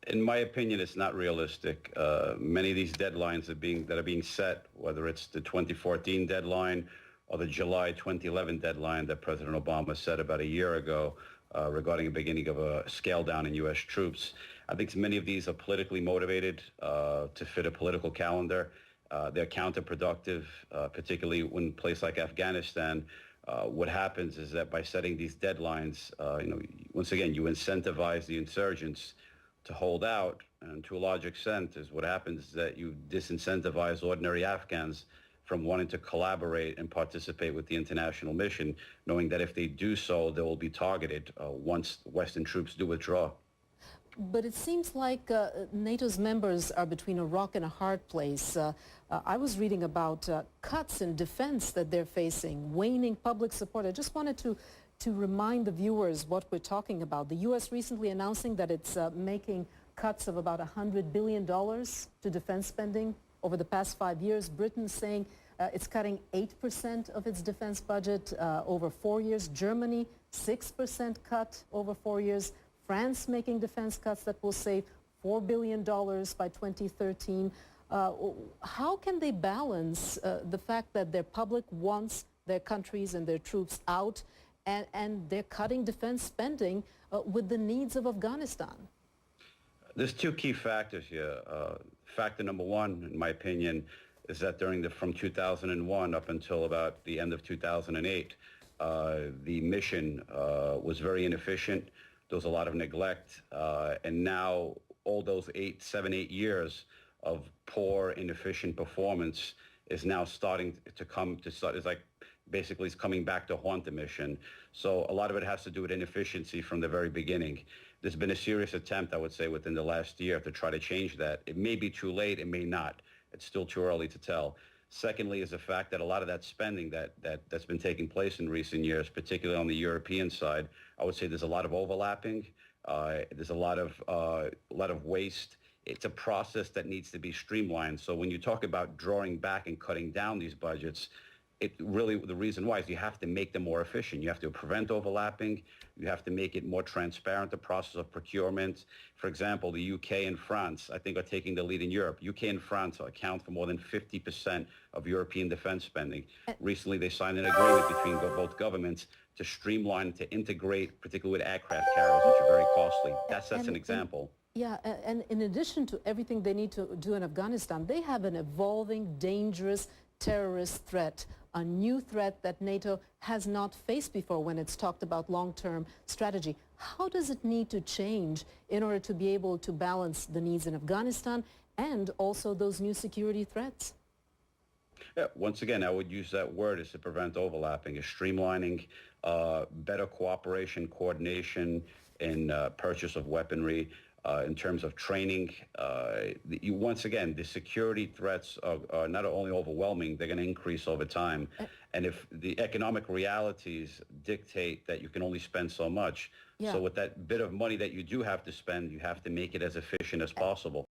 In my opinion, it's not realistic. Many of these deadlines that are being set, whether it's the 2014 deadline or the July 2011 deadline that President Obama set about a year ago regarding the beginning of a scale down in U.S. troops. I think many of these are politically motivated to fit a political calendar. They're counterproductive, particularly in a place like Afghanistan. What happens is that by setting these deadlines, once again, you incentivize the insurgents to hold out, and to a large extent is what happens is that you disincentivize ordinary Afghans from wanting to collaborate and participate with the international mission, knowing that if they do so, they will be targeted once Western troops do withdraw. But it seems like NATO's members are between a rock and a hard place. I was reading about cuts in defense that they're facing, waning public support. I just wanted to remind the viewers what we're talking about. The U.S. recently announcing that it's making cuts of about $100 billion to defense spending over the past 5 years. Britain saying it's cutting 8% of its defense budget over 4 years. Germany, 6% cut over 4 years. France making defense cuts that will save $4 billion by 2013. How can they balance the fact that their public wants their countries and their troops out, and they're cutting defense spending with the needs of Afghanistan? There's two key factors here. Factor number one, in my opinion, is that from 2001 up until about the end of 2008, the mission was very inefficient. There was a lot of neglect, and now all those 7, 8 years of poor, inefficient performance is now starting to it's like basically it's coming back to haunt the mission. So a lot of it has to do with inefficiency from the very beginning. There's been a serious attempt, I would say, within the last year to try to change that. It may be too late, it may not. It's still too early to tell. Secondly is the fact that a lot of that spending that's been taking place in recent years, particularly on the European side, I would say there's a lot of overlapping. There's a lot of waste. It's a process that needs to be streamlined. So when you talk about drawing back and cutting down these budgets, the reason why is you have to make them more efficient. You have to prevent overlapping. You have to make it more transparent, the process of procurement. For example, the UK and France, I think, are taking the lead in Europe. UK and France account for more than 50% of European defense spending. Recently, they signed an agreement between both governments to streamline, to integrate, particularly with aircraft carriers, which are very costly. That's an example. Yeah, and in addition to everything they need to do in Afghanistan, they have an evolving, dangerous terrorist threat, a new threat that NATO has not faced before when it's talked about long-term strategy. How does it need to change in order to be able to balance the needs in Afghanistan and also those new security threats? Yeah, once again, I would use that word is to prevent overlapping, is streamlining, better cooperation, coordination in purchase of weaponry, in terms of training. Once again, the security threats are not only overwhelming, they're going to increase over time. And if the economic realities dictate that you can only spend so much, so with that bit of money that you do have to spend, you have to make it as efficient as possible.